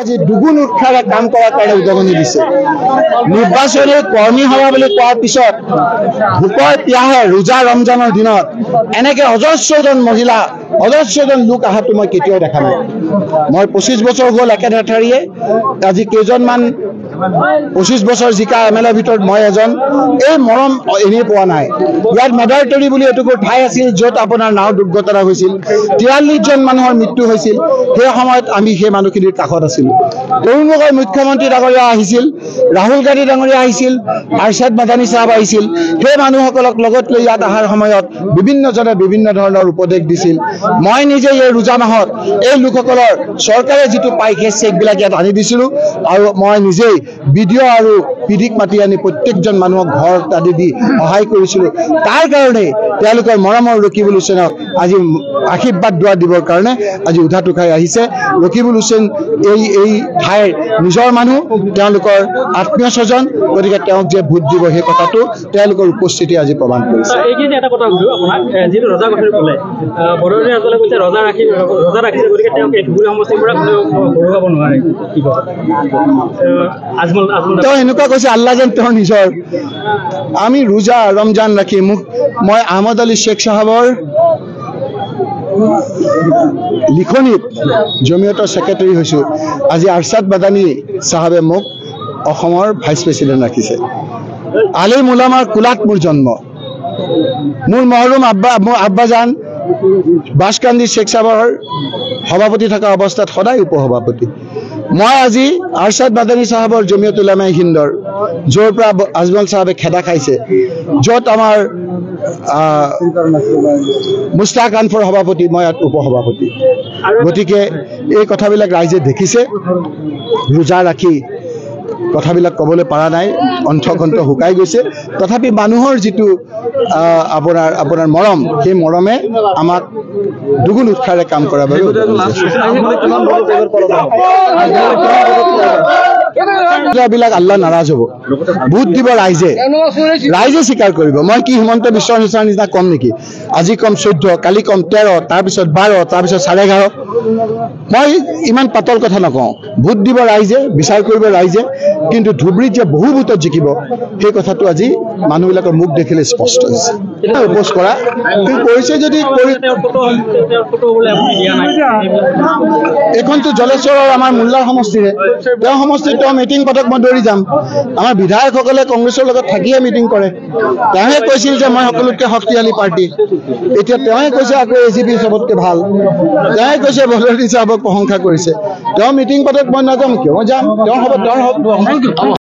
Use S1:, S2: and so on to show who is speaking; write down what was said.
S1: আজি দুগুণ উৎসাহে কাম কৰাৰ কাৰণে উদগনি দিছে। নিৰ্বাচনী কৰ্মী সভা বুলি কোৱাৰ পিছত ভোকৰ পিয়াহে ৰোজা ৰমজানৰ দিনত এনেকে অজস্ৰজন মহিলা অজস্ৰজন লোক অহাটো মই কেতিয়াও দেখা নাই। মই 25 বছৰ হ'ল একেধাৰিয়ে আজি কেইজনমান 25 বছৰ জিকা MLA ভিতৰত মই এজন। এই মৰম এনেই পোৱা নাই। ইয়াত মেদাৰতৰী বুলি এটুকুৰ ঠাই আছিল য'ত আপোনাৰ নাও দুৰ্ঘটনা হৈছিল, 43 জন মানুহৰ মৃত্যু হৈছিল। সেই সময়ত আমি সেই মানুহখিনিৰ কাষত আছিলোঁ। তৰুণ গগৈ মুখ্যমন্ত্ৰী ডাঙৰীয়া আহিছিল, ৰাহুল গান্ধী ডাঙৰীয়া আহিছিল, আৰশ্বাদ মাদানী চাহাব আহিছিল। সেই মানুহসকলক লগত লৈ ইয়াত অহাৰ সময়ত বিভিন্নজনে বিভিন্ন ধৰণৰ উপদেশ দিছিল। মই নিজে এই ৰোজা মাহত এই লোকসকলৰ চৰকাৰে যিটো পায় সেই চেকবিলাক ইয়াত আনি দিছিলোঁ আৰু মই নিজেই বিডিঅ' আৰু পিডিক মাতি আনি প্ৰত্যেকজন মানুহক ঘৰ আদি দি সহায় কৰিছিলোঁ। তাৰ কাৰণে তেওঁলোকৰ মৰমৰ ৰকিবুল হুছেইনক আজি আশীৰ্বাদ দোৱা দিবৰ কাৰণে আজি উধাটো খাই আহিছে। ৰকিবুল হুছেইন এই ঠাইৰ নিজৰ মানুহ, তেওঁলোকৰ আত্মীয় স্বজন, গতিকে তেওঁক যে ভোট দিব সেই কথাটো তেওঁলোকৰ উপস্থিতি আজি প্ৰমাণ কৰিছে।
S2: এইখিনি এটা কথা সুধো আপোনাক, যিটো ৰজা কথা ক'লে বড়োদিন ৰাজলে কৈছে ৰজা ৰাখিছে গতিকে তেওঁক ধুবুৰী সমষ্টিৰ পৰা ঘৰুৱাব নোৱাৰে, কি কয় আজমল তেওঁ
S1: এনেকুৱা কৈছে আল্লাহ যেন তেওঁৰ নিজৰ। আমি ৰোজা ৰমজান ৰাখি মই আহমদ আলী শ্বেখ চাহাবৰ লিখনিত জমিয়তৰ ছেক্ৰেটাৰী হৈছোঁ। আজি আৰশ্বাদ মাদানী চাহাবে মোক অসমৰ ভাইচ প্ৰেচিডেণ্ট ৰাখিছে। আলিম উলামাৰ কোলাত মোৰ জন্ম। মোৰ মহৰুম মোৰ আব্বাজান বাছকান্দি শ্বেখ চাহাবৰ সভাপতি থকা অৱস্থাত সদায় উপসভাপতি। মই আজি আৰশ্বাদ মাদানী চাহাবৰ জমিয়ত উলামায়ে হিন্দৰ, য'ৰ পৰা আজমল চাহাবে খেদা খাইছে, য'ত আমাৰ মুস্তাক আনফৰ সভাপতি, মই ইয়াত উপসভাপতি। গতিকে এই কথাবিলাক ৰাইজে দেখিছে। ৰোজা ৰাখি কথাবিলাক ক'বলৈ পৰা নাই, অন্থকণ্ঠ শুকাই গৈছে। তথাপি মানুহৰ যিটো আপোনাৰ মৰম, সেই মৰমে আমাক দুগুণ উৎসাহেৰে কাম কৰাৰ বাবে বিলাক আল্লাহ নাৰাজ হ'ব। ভোট দিব ৰাইজে স্বীকাৰ কৰিব। মই কি হিমন্ত বিশ্ব শৰ্মাৰ নিচিনা কম নেকি? আজি কম 14, কালি কম 13, তাৰপিছত 12, তাৰপিছত 11.5। মই ইমান পাতল কথা নকওঁ। ভোট দিব ৰাইজে, বিচাৰ কৰিব ৰাইজে, কিন্তু ধুবুৰীত যে বহু ভোটত জিকিব সেই কথাটো আজি মানুহবিলাকৰ মুখ দেখিলে স্পষ্ট হৈছে। উপোচ কৰা কৰিছে যদি এইখনতো জলেশ্বৰৰ আমাৰ মোল্লাৰ সমষ্টিৰে, তেওঁ সমষ্টিত তেওঁ মিটিং পতক মই দৌৰি যাম। আমাৰ বিধায়কসকলে কংগ্ৰেছৰ লগত থাকিয়ে মিটিং কৰে। তেওঁহে কৈছিল যে মই সকলোতকৈ শক্তিশালী পাৰ্টি। এতিয়া তেওঁহে কৈছে আকৌ AGP চবতকৈ ভাল। তেওঁহে কৈছে বদৰুদ্দিন চাহাবক প্ৰশংসা কৰিছে। তেওঁ মিটিং পতক মই নাযাম কিয়? মই যাম, তেওঁৰ হ'ব।